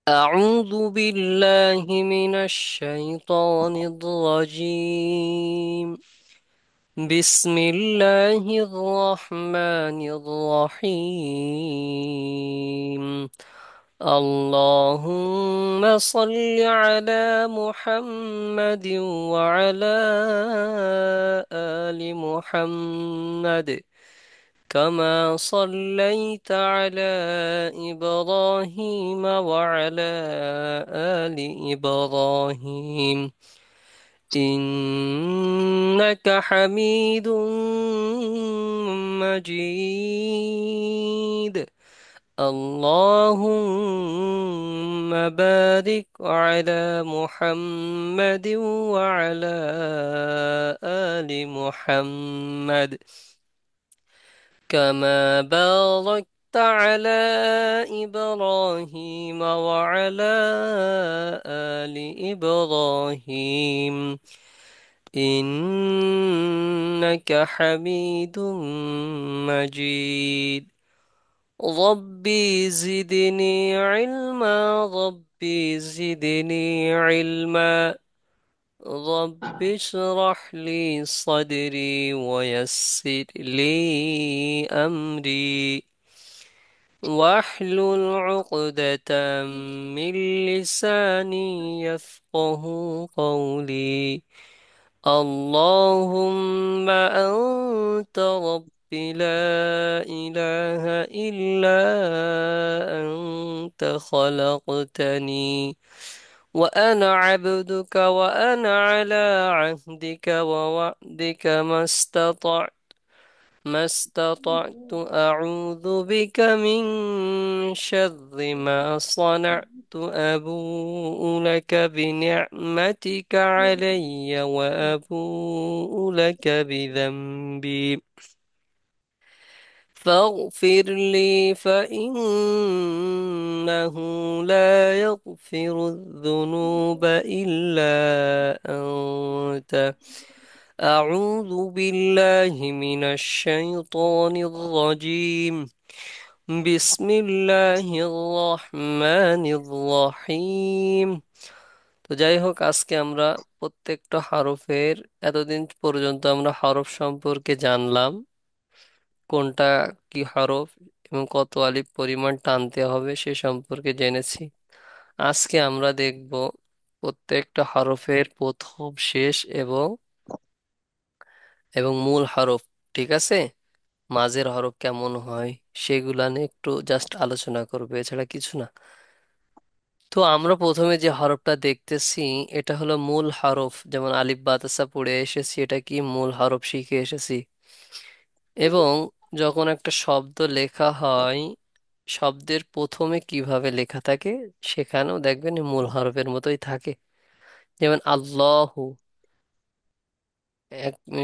أعوذ بالله من الشيطان الرجيم. بسم الله الرحمن الرحيم. اللهم صل على محمد وعلى آل محمد كما صليت على إبراهيم وعلى آل إبراهيم إنك حميد مجيد. اللهم بارك على محمد وعلى آل محمد كما باركت على إبراهيم وعلى آل إبراهيم إنك حميد مجيد. ربي زدني علما، ربي زدني علما. رب اشرح لي صدري ويسر لي أمري واحلل عقدة من لساني يفقه قولي. اللهم أنت ربي لا إله إلا أنت خلقتني وأنا عبدك وأنا على عهدك ووعدك ما استطعت أعوذ بك من شر ما صنعت. أبوء لك بنعمتك علي وأبوء لك بذنبي فاغفر لي فإنه لا يغفر الذنوب إلا أنت. أعوذ بالله من الشيطان الرجيم. بسم الله الرحمن الرحيم। তো যাই হোক, আজকে আমরা প্রত্যেকটা হরফের, এতদিন পর্যন্ত আমরা হরফ সম্পর্কে জানলাম, কোনটা কি হরফ এবং কত আলিফ পরিমাণ টানতে হবে সে সম্পর্কে জেনেছি। আজকে আমরা দেখব প্রত্যেকটা হরফের প্রথম, শেষ এবং এবং মূল হরফ, ঠিক আছে, মাঝের হরফ কেমন হয় সেগুলা নিয়ে একটু জাস্ট আলোচনা করবে, এছাড়া কিছু না। তো আমরা প্রথমে যে হরফটা দেখতেছি এটা হলো মূল হরফ, যেমন আলিফ বা তাসা পড়ে এসেছি, এটা কি মূল হরফ শিখে এসেছি। এবং যখন একটা শব্দ লেখা হয়, শব্দের প্রথমে কিভাবে লেখা থাকে সেখানেও দেখবেন এই মূল হরফের মতোই থাকে। যেমন আল্লাহু,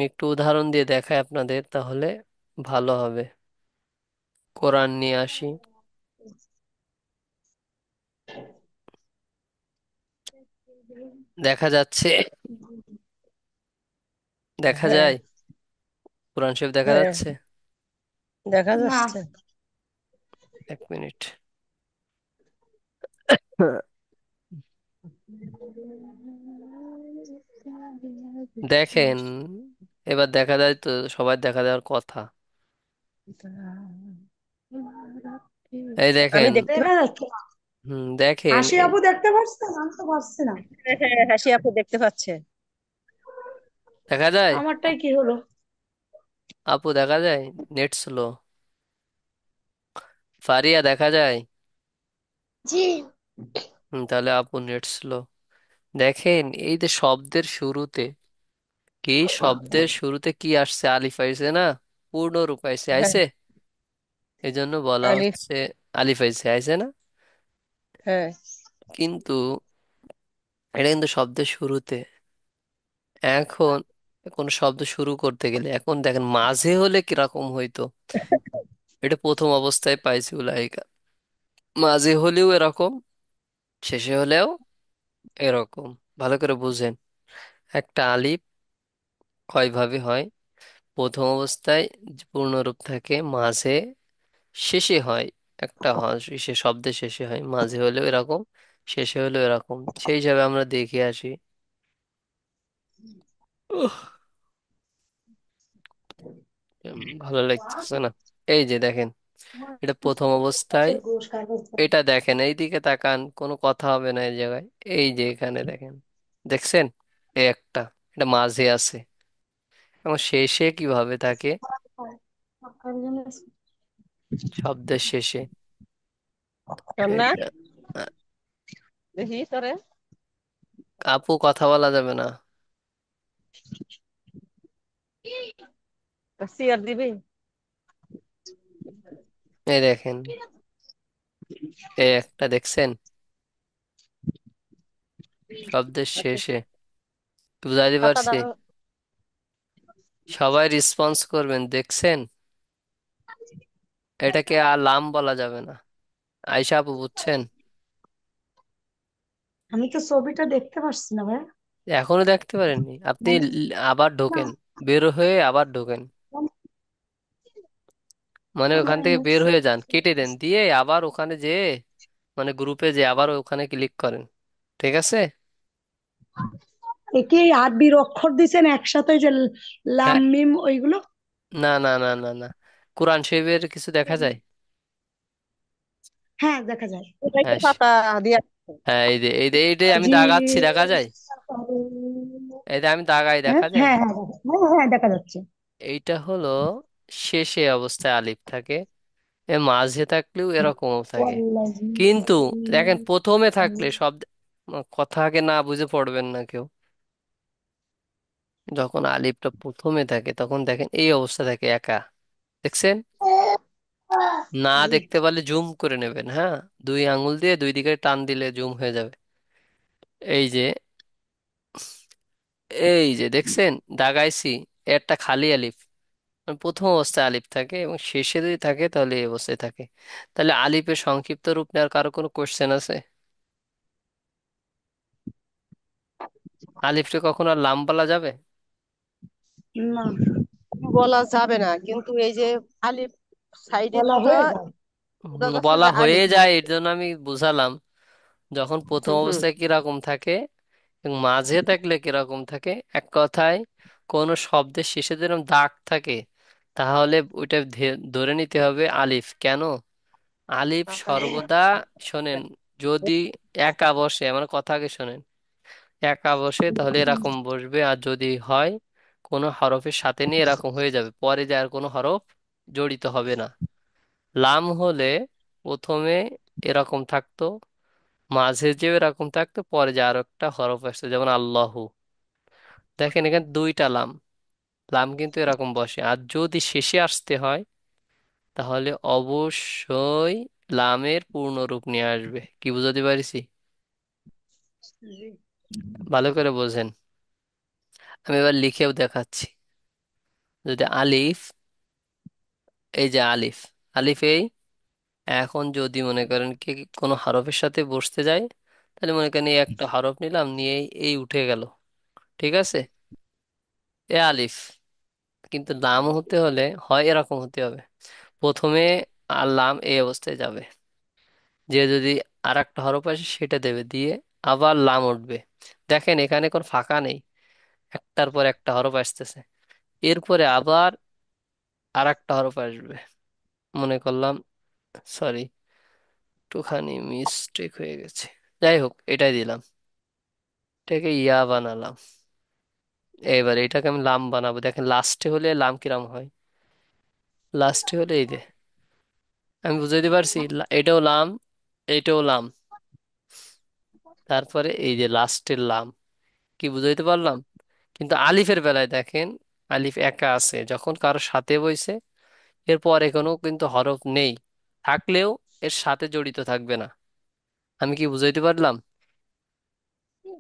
একটু উদাহরণ দিয়ে দেখায় আপনাদের, তাহলে ভালো হবে। কোরআন নিয়ে আসি, দেখা যাচ্ছে, দেখা হ্যাঁ, যায়, কোরআন শরীফ দেখা হ্যাঁ, যাচ্ছে। দেখা না। যাচ্ছে। এক মিনিট। দেখেন, এবার দেখা যায় তো, সবাই দেখা যাওয়ার কথা। এই আমি দেখেন, দেখতে দেখা যাচ্ছে না। দেখেন হাসি আপু দেখতে পাচ্ছেন? আমি তো পারছি না। হ্যাঁ, হ্যাঁ, হাসি আপু দেখতে পাচ্ছে। দেখা যায়। আমারটাই কি হলো? আপু দেখা যায়, নেট স্লো। ফারিয়া দেখা যায়। জি। তাহলে আপু নেট স্লো। দেখেন, এই যে শব্দের শুরুতে, কি শব্দের শুরুতে কি আসছে, আলিফ আইছে না, পূর্ণ রূপ আইছে, হ্যাঁ, আইছে, এই জন্য বলা আলিফ। হচ্ছে আলিফ আইছে, আইছে না। হ্যাঁ, কিন্তু এটা কিন্তু শব্দের শুরুতে। এখন কোন শব্দ শুরু করতে গেলে, এখন দেখেন মাঝে হলে কিরকম হইতো, এটা প্রথম অবস্থায় পাইছি উলাইকা, মাঝে হলেও এরকম, শেষে হলেও এরকম। ভালো করে বুঝেন, একটা আলিফ কয়ভাবে হয়। প্রথম অবস্থায় যে পূর্ণরূপ থাকে, মাঝে শেষে হয়, একটা হয় সে শব্দের শেষে হয়, মাঝে হলেও এরকম, শেষে হলো এরকম, সেই হিসাবে আমরা দেখে আসি। উহ, ভালো লাগতেছে না। এই যে দেখেন, এটা প্রথম অবস্থায়। এটা দেখেন, এইদিকে তাকান, কোনো কথা হবে না এই জায়গায়। এই যে এখানে দেখেন, দেখছেন? এই একটা, এটা মাঝে আছে, এবং শেষে কিভাবে থাকে? শব্দের শেষে। না, এটা দেখি তোরে আপু, কথা বলা যাবে না। সিয়ার দিবি। এই দেখেন, এই একটা দেখছেন, শব্দের শেষে। বুঝাইতে খাতা পারছি? দাও। সবাই রেসপন্স করবেন, দেখছেন? এটাকে আর লাম বলা যাবে না। আয়শা আপু, বুঝছেন? আমি তো ছবিটা দেখতে পাচ্ছি না ভাই। এখনো দেখতে পারেননি আপনি? মানে আবার না, ঢোকেন, বের হয়ে আবার ঢোকেন। মানে না ওখান ভাই, থেকে মুখ বের হয়ে চোখ যান, কেটে দেন, দিয়ে আবার ওখানে যে, মানে গ্রুপে যে আবার ওখানে ক্লিক করেন। ঠিক আছে? এ কি আরবির অক্ষর দিছেন একসাথে, যে লাম হ্যাঁ। মিম ওইগুলো? না না না না না, কোরআন শরীফের কিছু দেখা যায়। হ্যাঁ, দেখা যায়। এটাই তো হ্যাঁ খাতা দিয়া। হ্যাঁ, এই যে আমি জি। দাগাচ্ছি, দেখা যায়। এই যে আমি দাগাই, হ্যাঁ দেখা যায়। হ্যাঁ হ্যাঁ, হ্যাঁ হ্যাঁ, দেখা যাচ্ছে। এইটা হলো শেষে অবস্থায় আলিফ থাকে, এর মাঝে থাকলেও এরকমও থাকে। ওয়াল্লাহি। কিন্তু দেখেন, প্রথমে থাকলে সব কথাকে না বুঝে পড়বেন না কেউ। যখন আলিফটা প্রথমে থাকে তখন দেখেন এই অবস্থা থাকে, একা। দেখছেন? না জি। দেখতে পারলে জুম করে নেবেন, হ্যাঁ, দুই আঙ্গুল দিয়ে দুই দিকে টান দিলে জুম হয়ে যাবে। এই যে, এই যে দেখছেন, দাগাইছি, একটা খালি আলিফ। মানে প্রথম অবস্থায় আলিফ থাকে, এবং শেষে যদি থাকে তাহলে এই অবস্থায় থাকে। তাহলে আলিফের সংক্ষিপ্ত রূপ নেওয়ার কারো কোনো কোশ্চেন আছে? আলিফকে কখনো আর লাম বলা যাবে? না, বলা যাবে না, কিন্তু এই যে আলিফ সাইডে বলা দুটো হয়ে যায়। বোঝা যাচ্ছে বলা যে হয়ে আলিফ। যায়, এর জন্য আমি বুঝালাম। যখন প্রথম হুম হুম। অবস্থায় কিরকম থাকে এবং মাঝে থাকলে কিরকম থাকে, এক কথায় কোনো শব্দের শেষে যেরকম দাগ থাকে, তাহলে ওইটা ধরে নিতে হবে আলিফ। কেন? আলিফ সর্বদা, শোনেন, যদি একা বসে, আমার কথা আগে শোনেন, একা বসে তাহলে এরকম বসবে, আর যদি হয় কোনো হরফের সাথে নিয়ে এরকম হয়ে যাবে, পরে যে আর কোনো হরফ জড়িত হবে না। লাম হলে প্রথমে এরকম থাকতো, মাঝে যে এরকম থাকতো, পরে যে আরো একটা হরফ আসতো, যেমন আল্লাহু। দেখেন এখানে দুইটা লাম, লাম কিন্তু এরকম বসে। আর যদি শেষে আসতে হয়, তাহলে অবশ্যই লামের পূর্ণ রূপ নিয়ে আসবে। কি বুঝাতে পারিছি? জি। ভালো করে বোঝেন। আমি এবার লিখেও দেখাচ্ছি। যদি আলিফ, এই যে আলিফ, আলিফ এই, এখন যদি মনে করেন কি কোনো হরফের সাথে বসতে যায়, তাহলে মনে করেন এই একটা হরফ নিলাম, নিয়ে এই উঠে গেল। ঠিক আছে? এ আলিফ। কিন্তু লাম হতে হলে হয় এরকম হতে হবে, প্রথমে আর লাম এই অবস্থায় যাবে, যে যদি আর একটা হরফ আসে সেটা দেবে, দিয়ে আবার লাম উঠবে। দেখেন এখানে কোনো ফাঁকা নেই, একটার পর একটা হরফ আসতেছে। এরপরে আবার আর একটা হরফ আসবে, মনে করলাম, সরি, একটুখানি মিস্টেক হয়ে গেছে। যাই হোক, এটাই দিলাম, এটাকে ইয়া বানালাম। এবার এটাকে আমি লাম বানাবো। দেখেন লাস্টে হলে লাম কিরাম হয়, লাস্টে হলে এই যে, আমি বুঝাইতে পারছি? এটাও লাম, এইটাও লাম, তারপরে এই যে লাস্টের লাম। কি বুঝাইতে পারলাম? কিন্তু আলিফের বেলায় দেখেন, আলিফ একা আছে, যখন কারো সাথে বইছে, এরপরে কোনো কিন্তু হরফ নেই, থাকলেও এর সাথে জড়িত থাকবে না। আমি কি বুঝাইতে পারলাম?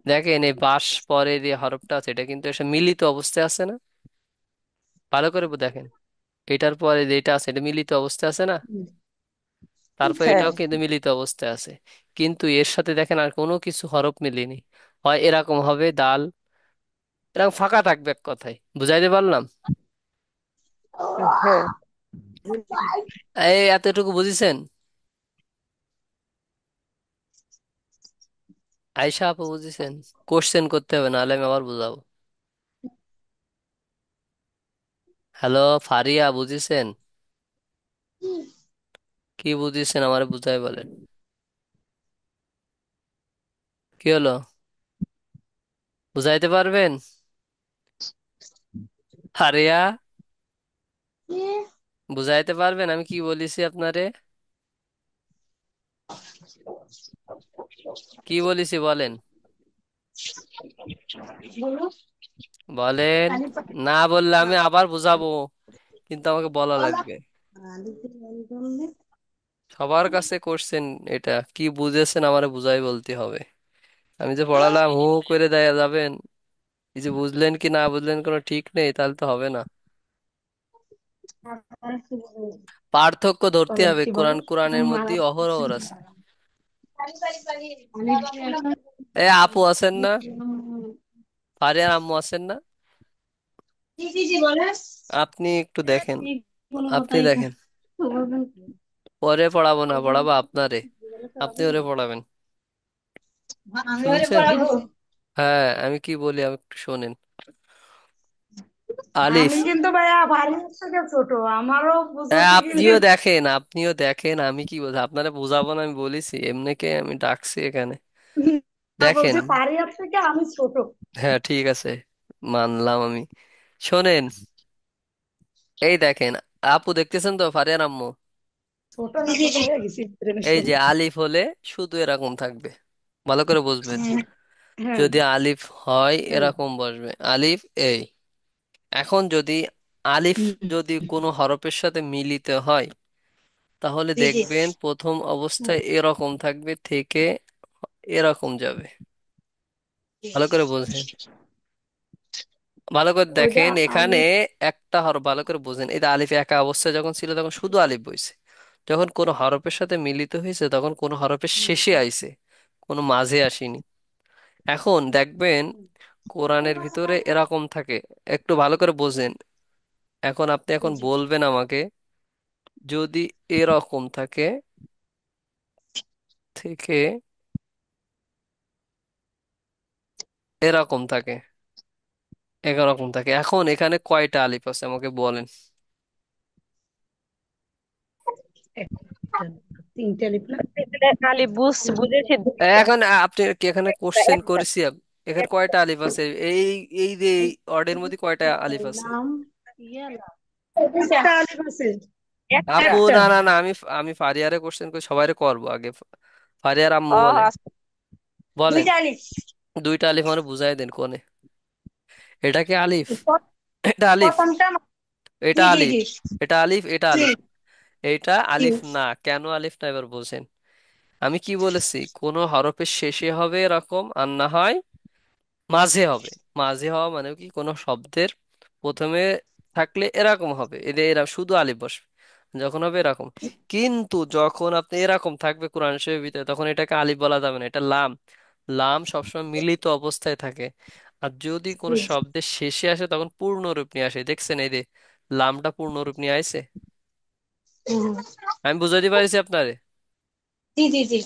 দেখেন এই বাস পরে যে হরফটা আছে, এটা কিন্তু এসে মিলিত অবস্থায় আছে না? ভালো করে দেখেন, এটার পরে যেটা আছে এটা মিলিত অবস্থায় আছে না? তারপর হ্যাঁ। এটাও কিন্তু মিলিত অবস্থায় আছে। কিন্তু এর সাথে দেখেন আর কোনো কিছু হরফ মিলেনি। হয় এরকম হবে দাল, এরকম ফাঁকা থাকবে, এক কথায় বুঝাইতে পারলাম? হ্যাঁ। এই এতটুকু বুঝেছেন? আয়শা আপু বুঝেছেন? কোশ্চেন করতে হবে, নাহলে আমি আবার বুঝাবো। হ্যালো ফারিয়া, বুঝেছেন? কি বুঝেছেন আমার বুঝাই বলেন। কি হলো? বুঝাইতে পারবেন? ফারিয়া, বুঝাইতে পারবেন আমি কি বলেছি আপনারে? কি বলেছি বলেন। বলো। বলেন। না বললে আমি আবার বুঝাবো, কিন্তু আমাকে বলা লাগবে। সবার কাছে কোশ্চেন এটা, কি বুঝেছেন আমারে বুঝাই বলতে হবে। আমি যে পড়ালাম হু হু করে দেয়া যাবেন, এই যে বুঝলেন কি না বুঝলেন কোনো ঠিক নেই, তাহলে তো হবে না। পার্থক্য ধরতে হবে, কি বলো? কোরআন কোরআনের মধ্যে অহরহ আছে। এ আপু আছেন না? ফারিয়ার আম্মু আছেন না? জি জি জি বলে। আপনি একটু দেখেন, ঠিক কোনো আপনি কথাই দেখেন। বলবেন। পরে পড়াবো না, পড়াবো আপনারে, আপনি ওরে পড়াবেন। আমি ওরে শুনছেন? পড়াবো। হ্যাঁ, আমি কি বলি আমি একটু শোনেন। আলিফ। আমি কিন্তু ভাইয়া ভারীর থেকে ছোট, আমারও হ্যাঁ, বুঝতে গেলে। আপনিও দেখেন, আপনিও দেখেন, আমি কি বলছি আপনারা বোঝাবো না, আমি বলেছি এমনিকে আমি ডাকছি এখানে। না, দেখেন। বলছি পারিয়ার থেকে আমি ছোট। হ্যাঁ ঠিক আছে, মানলাম আমি। শোনেন, এই দেখেন, আপু দেখতেছেন তো ফারিয়ার আম্মু? ছোট আমি কি হয়ে গেছি প্রেমের এই যে সময়। আলিফ হলে শুধু এরকম থাকবে, ভালো করে বুঝবেন। হ্যাঁ হ্যাঁ যদি আলিফ হয় হ্যাঁ। এরকম বসবে, আলিফ এই। এখন যদি আলিফ হুম, যদি কোনো হরফের সাথে মিলিত হয়, তাহলে জি জি। দেখবেন প্রথম অবস্থায় এরকম থাকবে, থেকে এরকম যাবে। ভালো করে বোঝেন, ভালো করে ওইটা দেখেন এখানে। আমি। একটা হরফ ভালো করে বোঝেন, এই যে আলিফ একা অবস্থায় যখন ছিল তখন শুধু আলিফ বইছে, যখন কোনো হরফের সাথে মিলিত হয়েছে তখন কোনো হরফের শেষে আইছে, কোনো মাঝে আসেনি। এখন দেখবেন কোরআনের ভিতরে এরকম থাকে, একটু ভালো করে বোঝেন। এখন আপনি এখন বলবেন আমাকে, যদি এরকম থাকে, থেকে এরকম থাকে, এরকম থাকে, এখন এখানে কয়টা আলিফ আছে আমাকে বলেন। একটা, তিনটে লিখলাম। খালি বুঝেছি। এখন আপনি কি এখানে কোশ্চেন করেছি এখানে কয়টা আলিফ আছে, এই এই যে এই অর্ডের মধ্যে কয়টা আলিফ আছে? লাম, একটা আলিফ আছে। একটা। আপু একটা। না না না, আমি ফারিয়ারে কোশ্চেন করে সবাইরে করবো আগে। ফারিয়ার আম্মু ও বলেন, আচ্ছা। বলেন। দুইটা আলিফ। দুইটা আলিফ মানে বুঝাই দেন কোনে। এটা কি আলিফ? এটা আলিফ? প্রথমটা। এটা জি জি আলিফ? জি এটা আলিফ? এটা জি আলিফ? এইটা জি। আলিফ না, কেন আলিফ না এবার বলছেন। আমি কি বলেছি, কোন হরফের শেষে হবে এরকম, আর না হয় মাঝে হবে। মাঝে হওয়া মানে কি, কোনো শব্দের প্রথমে থাকলে এরকম হবে, এদের এরা শুধু আলিফ বসবে, যখন হবে এরকম। কিন্তু যখন আপনি এরকম থাকবে কোরআন শরীফের ভিতরে, তখন এটাকে আলিফ বলা যাবে না, এটা লাম। লাম সবসময় মিলিত অবস্থায় থাকে। আর যদি কোনো শব্দের শেষে আসে তখন পূর্ণরূপ নিয়ে আসে, দেখছেন এই যে লামটা পূর্ণরূপ নিয়ে আসে। হুম, আমি বুঝাতে পারছি আপনারে? জি জি জি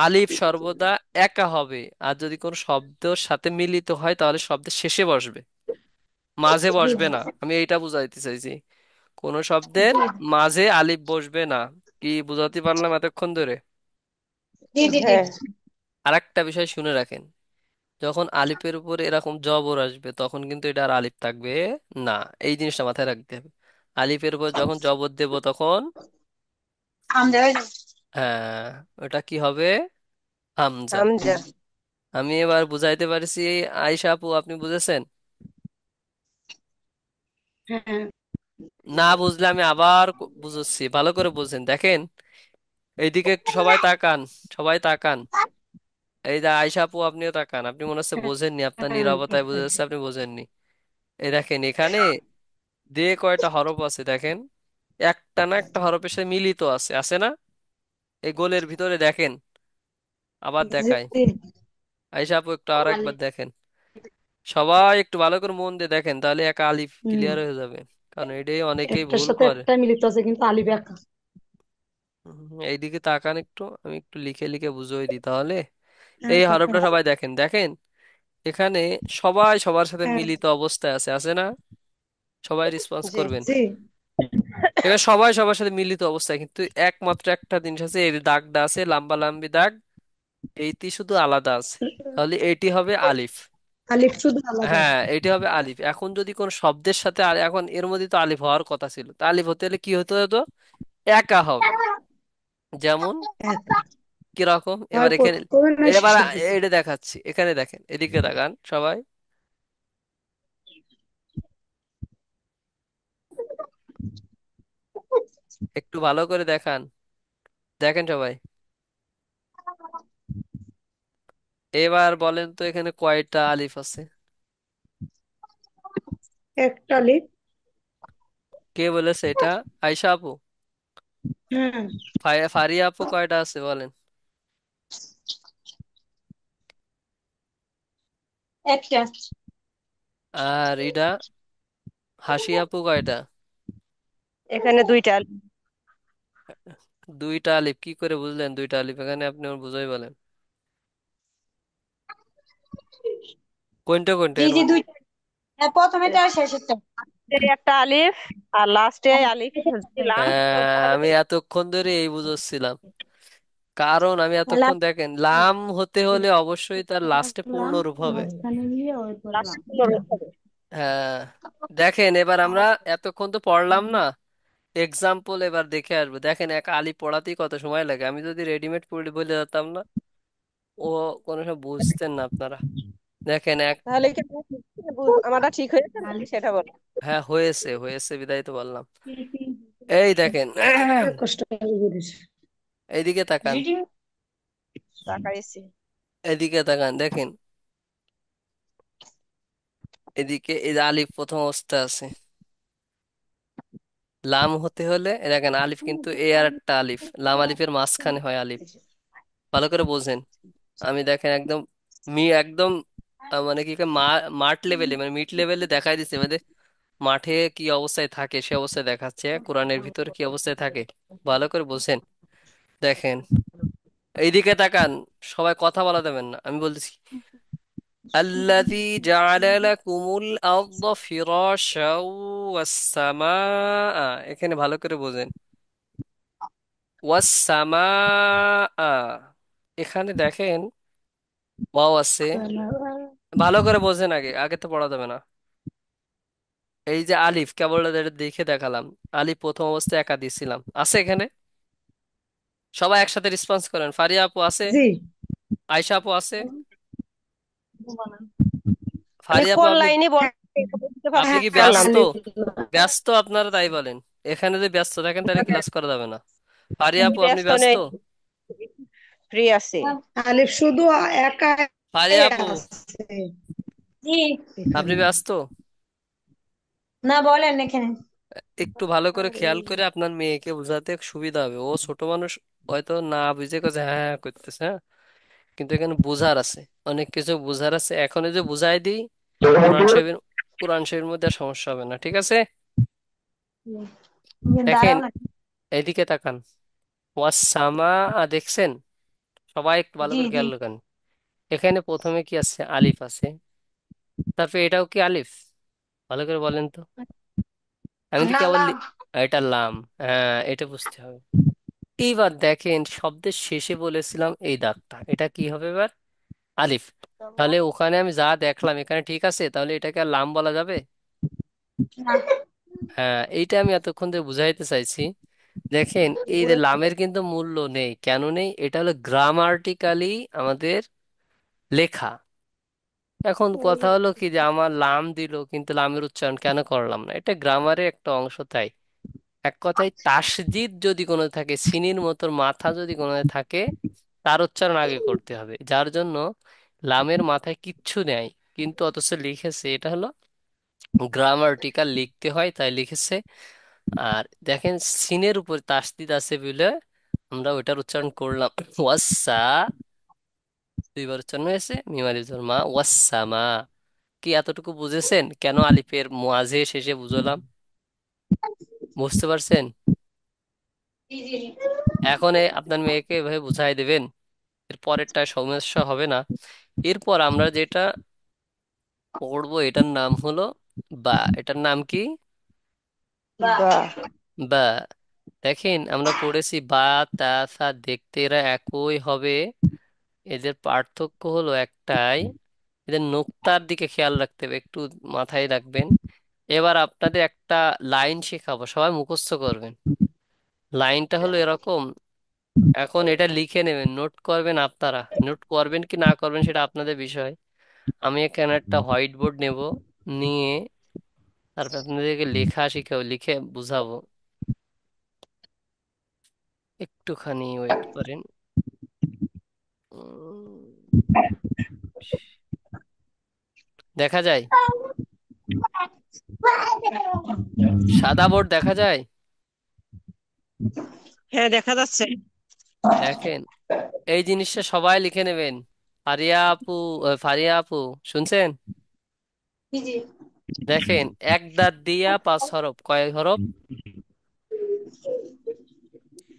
আলিফ সর্বদা একা হবে, আর যদি কোনো শব্দের সাথে মিলিত হয় তাহলে শব্দের শেষে বসবে, মাঝে জি বসবে না। আমি এইটা বুঝাইতে চাইছি, কোন শব্দের মাঝে আলিফ বসবে না। কি বুঝাতে পারলাম এতক্ষণ ধরে? জি জি জি। হ্যাঁ। আর একটা বিষয় শুনে রাখেন, যখন আলিফের উপর এরকম জবর আসবে তখন কিন্তু এটা আর আলিফ থাকবে না, এই জিনিসটা মাথায় রাখতে হবে। আলিফের উপর যখন জবর দেব তখন, হামজা হয়ে যাবে। হ্যাঁ, ওটা কি হবে? হামজা। হামজা। আমি এবার বুঝাইতে পারছি। আয়েশা আপু, আপনি বুঝেছেন? হ্যাঁ। না বুঝলে আমি আবার বুঝাচ্ছি, ভালো করে বুঝেন, দেখেন। এইদিকে একটু সবাই তাকান, সবাই তাকান। এই যে আয়শা আপু, আপনিও তাকান, আপনি মনে হচ্ছে বোঝেননি, আপনার হ্যাঁ, নীরবতায় বোঝা যাচ্ছে আপনি বোঝেননি। এই দেখেন এখানে দিয়ে কয়টা হরফ আছে দেখেন, একটা না একটা হরফের সাথে মিলিত আছে, আছে না? এই গোলের ভিতরে দেখেন, আবার জি দেখাই। জি। আয়শা আপু একটু আর একবার দেখেন, সবাই একটু ভালো করে মন দিয়ে দেখেন, তাহলে একা আলিফ হুম, ক্লিয়ার হয়ে যাবে। কারণ এটাই অনেকেই একটার ভুল সাথে করে। একটা মিলিত আছে কিন্তু আলিফ একা। এইদিকে তাকান একটু, আমি একটু লিখে লিখে বুঝিয়ে দিই তাহলে। হ্যাঁ এই দেখেন। হরফটা সবাই দেখেন, দেখেন এখানে সবাই সবার সাথে হ্যাঁ। মিলিত অবস্থায় আছে, আছে না? সবাই রেসপন্স জি। করবেন। জি। এখানে সবাই সবার সাথে মিলিত অবস্থায়, কিন্তু একমাত্র একটা জিনিস আছে, এই দাগটা আছে লম্বা লম্বি দাগ, এইটি শুধু আলাদা আছে। তাহলে এটি হবে আলিফ। আলিফ শুধু আলাদা। হ্যাঁ, এটি হবে আলিফ। এখন যদি কোন শব্দের সাথে এখন এর মধ্যে তো আলিফ হওয়ার কথা ছিল, তা আলিফ হতে হলে কি হতে হতো? একা হবে। যেমন এক। কিরকম, হয় এবার এখানে, প্রথমে না এবার শেষের দিকে। এটা দেখাচ্ছি, এখানে দেখেন, এদিকে তাকান সবাই, একটু ভালো করে দেখান, দেখেন সবাই। এবার বলেন তো এখানে কয়টা আলিফ আছে? একটা আলিফ। কে বলেছে এটা? আয়শা আপু? হ্যাঁ। ফারিয়া আপু কয়টা আছে বলেন? একটা। আর এটা হাসি আপু কয়টা? এখানে দুইটা। দুইটা আলিফ। কি করে বুঝলেন দুইটা আলিফ এখানে? আপনি আমার বুঝাই বলেন, কোনটা কোনটা জি এর জি মধ্যে? দুইটা। হ্যাঁ প্রথমেটা আর শেষেরটা। একটা আলিফ আর লাস্টে আলিফ দিলাম। আমি এতক্ষণ ধরে এই বুঝছিলাম, কারণ আমি লাভ। এতক্ষণ দেখেন লাম হতে হলে অবশ্যই তার লাস্টে পূর্ণ রূপ হবে। মাঝখানে গিয়ে ওই লাস্টে করলাম। কোনো রূপ হবে। হ্যাঁ, দেখেন এবার আমরা এতক্ষণ তো পড়লাম না, এক্সাম্পল এবার দেখে আসবো। দেখেন এক আলিফ পড়াতেই কত সময় লাগে, আমি যদি রেডিমেড পড়ে বলে যেতাম না, ও কোনো সময় বুঝতেন না আপনারা। দেখেন এক, তাহলে কি আমারটা ঠিক হয়েছে নাকি সেটা বলো। হ্যাঁ হয়েছে, হয়েছে বিদায় তো বললাম। এই দেখেন কষ্ট করে করেছে। এইদিকে তাকান, তাকাইছি। এদিকে তাকান, দেখেন এদিকে এই যে আলিফ প্রথম অবস্থা আছে, লাম হতে হলে এই দেখেন আলিফ কিন্তু এ আর একটা আলিফ, লাম আলিফের মাঝখানে হয় আলিফ। ভালো করে বোঝেন, আমি দেখেন একদম একদম মানে কি কয়, মাঠ লেভেলে মানে মিড লেভেলে দেখাই দিচ্ছে, মানে মাঠে কি অবস্থায় থাকে সে অবস্থায় দেখাচ্ছে, কোরআনের ভিতর কি অবস্থায় থাকে, ভালো করে বোঝেন। দেখেন এইদিকে তাকান, সবাই কথা বলা দেবেন না, আমি বলতেছি। الذي جعل لكم الأرض فراشا والسماء, এখানে ভালো করে বোঝেন, ওয়াসসামাআ, এখানে দেখেন ওয়াও আছে, ভালো করে বোঝেন, আগে আগে তো পড়া যাবে না। এই যে আলিফ কেবল এটা দেখে দেখালাম, আলিফ প্রথম অবস্থায় একা দিয়েছিলাম, আছে এখানে? সবাই একসাথে রেসপন্স করেন। ফারিয়া আপু আছে? জি। আয়শা আপু আছে? মানে ফারিয়া আপু কোন আপনি, লাইনে হ্যাঁ। বুঝতে আপনি পারছি কি কোন হ্যাঁ, লাইন। ব্যস্ত? আলিফ। ব্যস্ত আপনারা তাই বলেন, এখানে যদি ব্যস্ত থাকেন তাহলে ক্লাস করা যাবে না। ফারিয়া আমি আপু আপনি ব্যস্ত ব্যস্ত? নেই, ফ্রি আছি। আলিফ শুধু একাই ফারিয়া আপু আছে জি। আপনি এখানে। ব্যস্ত? না বলেন এখানে। একটু ভালো করে খেয়াল করে আপনার মেয়েকে বোঝাতে সুবিধা হবে, ও ছোট মানুষ, হয়তো না বুঝে কাছে হ্যাঁ হ্যাঁ করতেছে, হ্যাঁ, কিন্তু এখানে বোঝার আছে, অনেক কিছু বোঝার আছে। এখন এই যে বুঝাই দিই, কোরআন শরীফের, কোরআন শরীফের মধ্যে আর সমস্যা হবে না, ঠিক আছে? দেখেন দাঁড়াও না। এইদিকে তাকান, ওয়াসামা, দেখছেন? সবাই একটু ভালো জি করে জি। খেয়াল রাখেন, এখানে প্রথমে কি আছে? আলিফ আছে, তারপরে এটাও কি আলিফ? ভালো করে বলেন তো, আমি তো না কেবল লাভ। এটা লাম, হ্যাঁ এটা বুঝতে হবে। এইবার দেখেন শব্দের শেষে বলেছিলাম এই দাগটা, এটা কি হবে এবার? আলিফ। তাহলে ওখানে আমি যা দেখলাম এখানে ঠিক আছে, তাহলে এটাকে আর লাম বলা যাবে? না। হ্যাঁ, এইটা আমি এতক্ষণ ধরে বুঝাইতে চাইছি। দেখেন এই যে লামের কিন্তু মূল্য নেই, কেন নেই? এটা হলো গ্রামার্টিক্যালি আমাদের লেখা। এখন কথা হলো কি যে আমার লাম দিল কিন্তু লামের উচ্চারণ কেন করলাম না, এটা গ্রামারের একটা অংশ তাই। এক কথায় তাসদিদ যদি কোনো থাকে, সিনির মতো মাথা যদি কোনো থাকে, তার উচ্চারণ আগে করতে হবে, যার জন্য লামের মাথায় কিচ্ছু নেই, কিন্তু অথচ লিখেছে, এটা হলো গ্রামার্টিক্যাল, লিখতে হয় তাই লিখেছে। আর দেখেন সিনের উপর তাসদিদ আছে বলে আমরা ওইটার উচ্চারণ করলাম ওয়াসা, দুইবার উচ্চারণ হয়েছে, মিমারি জোর মা, ওয়াসামা। কি এতটুকু বুঝেছেন কেন আলিফের মোয়াজে শেষে বুঝলাম? বুঝতে পারছেন? জি জি জি। এখন আপনার মেয়েকে এভাবে বুঝাই দেবেন, এর পরেরটা সমস্যা হবে না। এরপর আমরা যেটা পড়বো এটার নাম হলো বা। এটার নাম কি? বা। বা। বা। দেখেন আমরা পড়েছি বা, তা, সা, দেখতে এরা একই হবে। এদের পার্থক্য হলো একটাই, এদের নোক্তার দিকে খেয়াল রাখতে হবে, একটু মাথায় রাখবেন। এবার আপনাদের একটা লাইন শেখাবো, সবাই মুখস্থ করবেন। লাইনটা হলো এরকম। এখন এটা লিখে নেবেন, নোট করবেন, আপনারা নোট করবেন কি না করবেন সেটা আপনাদের বিষয়। আমি এখানে একটা হোয়াইট বোর্ড নেব, নিয়ে তারপর আপনাদেরকে লেখা শিখাবো, লিখে বুঝাবো। একটুখানি ওয়েট করেন। উম, দেখা যায়? সাদা বোর্ড দেখা যায়? হ্যাঁ, দেখা যাচ্ছে। দেখেন, এই জিনিসটা সবাই লিখে নেবেন। ফারিয়া আপু, ফারিয়া আপু, শুনছেন? জি জি। দেখেন, এক দাঁত দিয়া পাঁচ হরফ, কয় হরফ?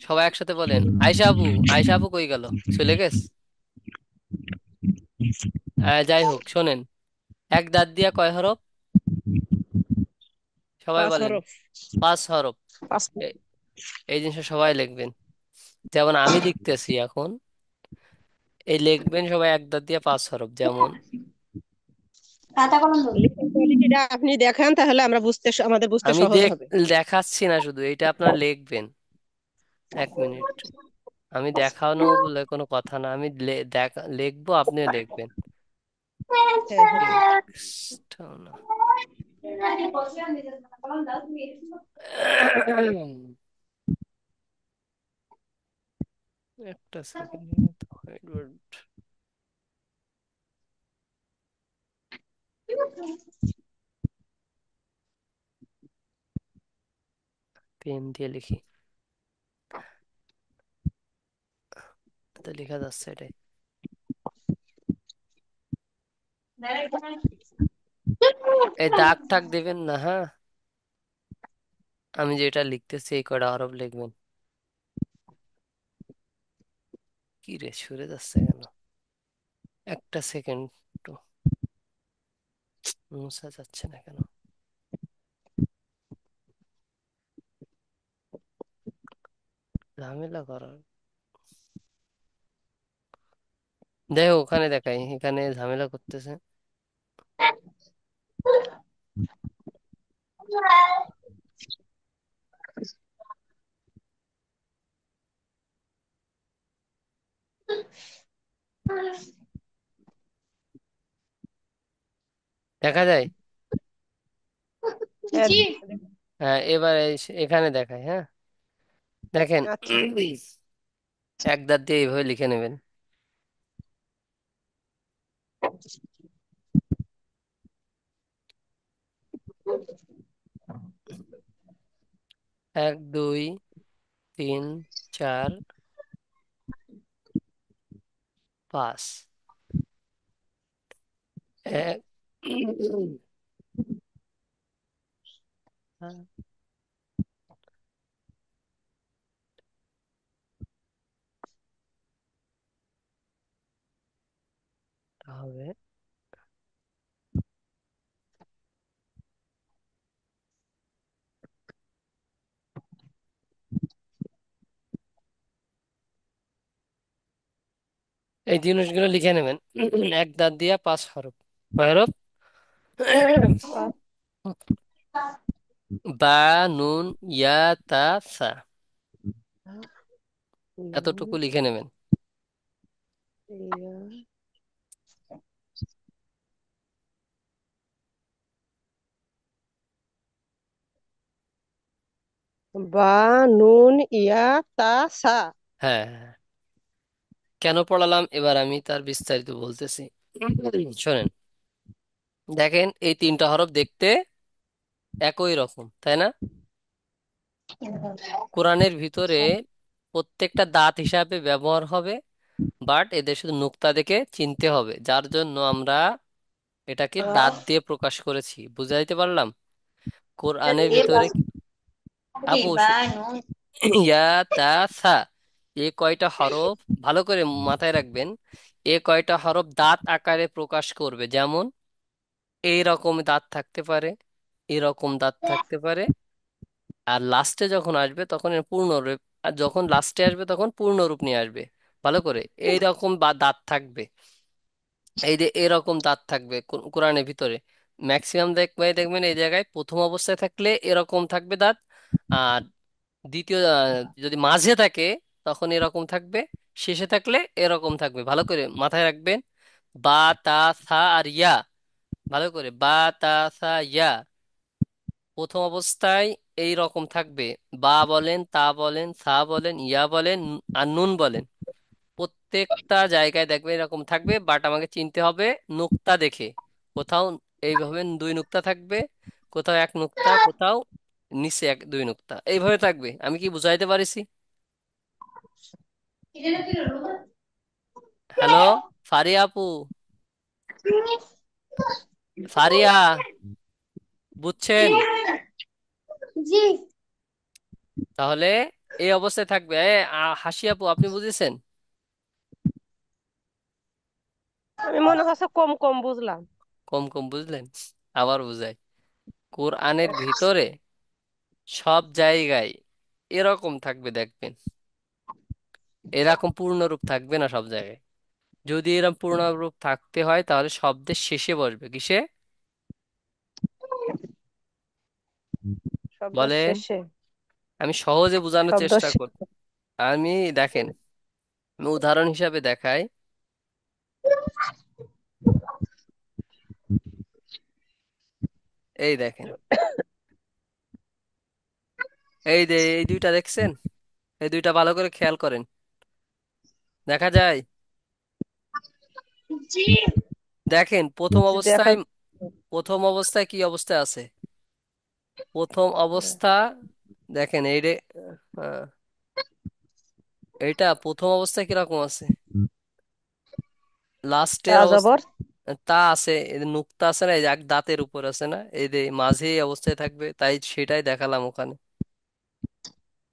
সবাই একসাথে বলেন। আয়শা আপু, আয়শা আপু কই গেল? চলে গেছ? যাই হোক, শোনেন, এক দাঁত দিয়া কয় হরফ? সবাই পাঁচ বলেন। হরফ। পাঁচ হরফ। পাঁচ। এ- এই জিনিসটা সবাই লিখবেন। যেমন আমি লিখতেছি এখন, এই লিখবেন সবাই এক দাঁত দিয়ে পাঁচ হরফ। যেমন খাতা কলম ধরুন। লিখুন তাহলে, সেটা আপনি দেখান, তাহলে আমরা আমাদের বুঝতে আমি সহজ হবে। দেখাচ্ছি না শুধু, এটা আপনার লিখবেন। এক মিনিট। আমি দেখানো বলে কোনো কথা না, আমি লিখবো, আপনিও লিখবেন। হ্যাঁ, হ্যাঁ। টেক্সট না। একটা সেকেন্ড। পেন দিয়ে লিখি, তো লেখা যাচ্ছে এটাই। এই দাগ টাগ দেবেন না, হ্যাঁ। আমি যেটা লিখতেছি এই কয়টা হরফ লিখবেন। কি রে, সরে যাচ্ছে কেন? একটা সেকেন্ড, তো মুছা যাচ্ছে না কেন? ঝামেলা করার। দেখো ওখানে দেখাই, এখানে ঝামেলা করতেছে। দেখা যায়? হ্যাঁ, জি। হ্যাঁ, এবার এখানে দেখাই, হ্যাঁ। দেখেন, আচ্ছা। এক দাঁত দিয়ে এইভাবে লিখে নেবেন। এক, দুই, তিন, চার, পাঁচ। এক হবে। এই জিনিসগুলো লিখে নেবেন। এক দাঁত দিয়া পাঁচ হরফ, কয় হরফ? পাঁচ। বা, নুন, ইয়া, তা, সা, নুন, এতটুকু লিখে নেবেন। ইয়া। বা, নুন, ইয়া, তা, সা। হ্যাঁ, হ্যাঁ। কেন পড়ালাম এবার আমি তার বিস্তারিত বলতেছি। শোনেন, দেখেন এই তিনটা হরফ দেখতে একই রকম, তাই না? কোরআনের ভিতরে প্রত্যেকটা দাঁত হিসাবে ব্যবহার হবে, বাট এদের শুধু নুক্তা দেখে চিনতে হবে, যার জন্য আমরা এটাকে দাঁত দিয়ে প্রকাশ করেছি। বুঝাইতে পারলাম? কোরআনের এ ভিতরে প্লাস আপু বা নুন। ইয়া, তা, সা, এ কয়টা হরফ, ভালো করে মাথায় রাখবেন, এ কয়টা হরফ দাঁত আকারে প্রকাশ করবে? যেমন এইরকম দাঁত থাকতে পারে, এরকম দাঁত থাকতে পারে, আর লাস্টে যখন আসবে তখন এর পূর্ণরূপ, আর যখন লাস্টে আসবে তখন পূর্ণরূপ নিয়ে আসবে। ভালো করে, এইরকম বা দাঁত থাকবে, এই যে এরকম দাঁত থাকবে কোরআনের ভিতরে ম্যাক্সিমাম দেখবেন এই জায়গায় প্রথম অবস্থায় থাকলে এরকম থাকবে দাঁত, আর দ্বিতীয় যদি মাঝে থাকে তখন এরকম থাকবে, শেষে থাকলে এরকম থাকবে। ভালো করে মাথায় রাখবেন, বা, তা, সা আর ইয়া। ভালো করে, বা, তা, সা, ইয়া প্রথম অবস্থায় এই রকম থাকবে। বা বলেন, তা বলেন, সা বলেন, ইয়া বলেন, আর নুন বলেন, প্রত্যেকটা জায়গায় দেখবে এরকম থাকবে। বাট আমাকে চিনতে হবে নুক্তা দেখে। কোথাও এইভাবে দুই নুক্তা থাকবে, কোথাও এক নুক্তা, কোথাও নিচে এক দুই নুক্তা, এইভাবে থাকবে। আমি কি বুঝাইতে পারিছি? হ্যালো, ফারিয়া আপু, ফারিয়া, বুঝছেন? জি। তাহলে এই অবস্থায় থাকবে। হাসি আপু, আপনি বুঝেছেন? আমি মনে হচ্ছে কম কম বুঝলাম। কম কম বুঝলেন? আবার বুঝাই। কোরআনের ভিতরে সব জায়গায় এরকম থাকবে দেখবেন, এরকম পূর্ণরূপ থাকবে না সব জায়গায়। যদি এরকম পূর্ণরূপ থাকতে হয় তাহলে শব্দের শেষে বসবে। কিসে? শব্দের বলেন, শেষে। আমি সহজে বোঝানোর শব্দ চেষ্টা করি। আমি দেখেন, আমি উদাহরণ হিসাবে দেখাই। এই দেখেন, এই যে এই দুইটা দেখছেন, এই দুইটা ভালো করে খেয়াল করেন, দেখা যায়? জি। দেখেন প্রথম দেখা অবস্থায়, প্রথম অবস্থায় কি অবস্থায় আছে? প্রথম অবস্থা, দেখেন এই রে, আহ, এইটা প্রথম অবস্থায় কিরকম আছে? লাস্টের তা অবস্থা জবর। তা আছে, এই যে নুক্তা আছে না, এই যে এক দাঁতের উপর আছে না, এই যে মাঝে এই অবস্থায় থাকবে, তাই সেটাই দেখালাম ওখানে।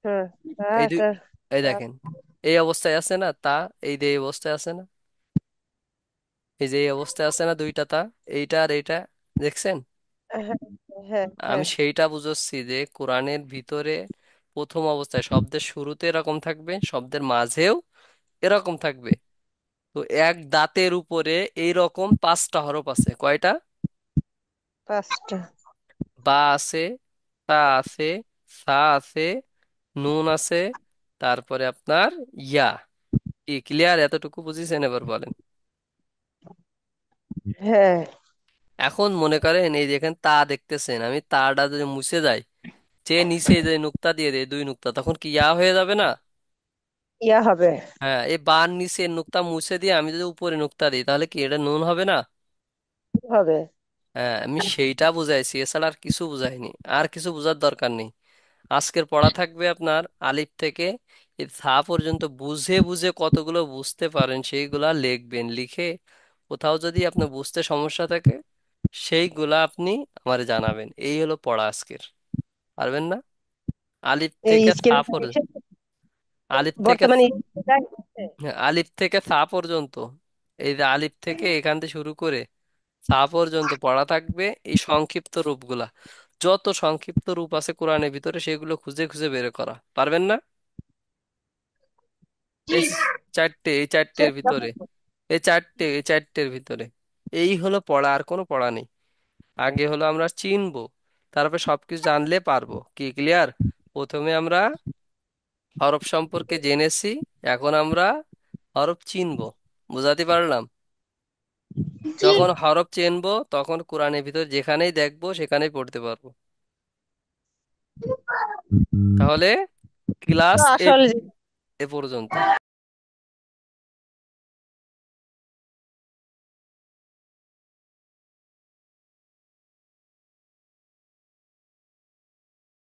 হ্যাঁ। তা এই দুই, একটা। এই দেখেন এই অবস্থায় আছে না তা, এই যে এই অবস্থায় আছে না, এই যে এই অবস্থায় আছে না দুইটা তা, এইটা আর এইটা, দেখছেন? হ্যাঁ হ্যাঁ আমি হ্যাঁ। সেইটা বুঝাচ্ছি যে কোরআনের ভিতরে প্রথম অবস্থায় শব্দের শুরুতে এরকম থাকবে, শব্দের মাঝেও এরকম থাকবে। তো এক দাঁতের উপরে এইরকম পাঁচটা হরফ আছে। কয়টা? পাঁচটা। বা আছে, তা আছে, সা আছে, নুন আছে, তারপরে আপনার ইয়া। কি ক্লিয়ার? এতটুকু বুঝেছেন? এবার বলেন। হ্যাঁ। এখন মনে করেন এই যেখানে তা দেখতেছেন, আমি তাটা যদি মুছে যাই, যে নিচে যে নুক্তা দিয়ে দেয় দুই নুক্তা, তখন কি ইয়া হয়ে যাবে না? ইয়া হবে। হ্যাঁ, এই বার নিচে নুক্তা মুছে দিয়ে আমি যদি উপরে নুক্তা দিই তাহলে কি এটা নুন হবে না? হবে। হ্যাঁ, আমি সেইটা বুঝাইছি, এছাড়া আর কিছু বুঝাইনি। আর কিছু বোঝার দরকার নেই। আজকের পড়া থাকবে আপনার আলিফ থেকে এই থা পর্যন্ত, বুঝে বুঝে কতগুলো বুঝতে পারেন সেইগুলা লিখবেন। লিখে কোথাও যদি আপনার বুঝতে সমস্যা থাকে সেইগুলা আপনি আমারে জানাবেন। এই হলো পড়া আজকের। পারবেন না? আলিফ এই থেকে থা স্ক্রিন পর্যন্ত, আলিফ থেকে, বর্তমানে হ্যাঁ, আলিফ থেকে থা পর্যন্ত, এই যে আলিফ থেকে এখান থেকে শুরু করে থা পর্যন্ত পড়া থাকবে। এই সংক্ষিপ্ত রূপগুলা, যত সংক্ষিপ্ত রূপ আছে কোরআনের ভিতরে সেগুলো খুঁজে খুঁজে বের করা। পারবেন না? এই চারটে, এই চারটের ভিতরে, এই চারটের ভিতরে এই হলো পড়া, আর কোনো পড়া নেই। আগে হলো আমরা চিনবো, তারপর সবকিছু জানলে পারবো। কি ক্লিয়ার? প্রথমে আমরা হরফ সম্পর্কে জেনেছি, এখন আমরা হরফ চিনবো। বুঝাতে পারলাম? জি। যখন হরফ চিনবো তখন কোরআনের ভিতর যেখানেই দেখবো সেখানেই পড়তে পারবো। তাহলে ক্লাস এ আসল। এ পর্যন্ত।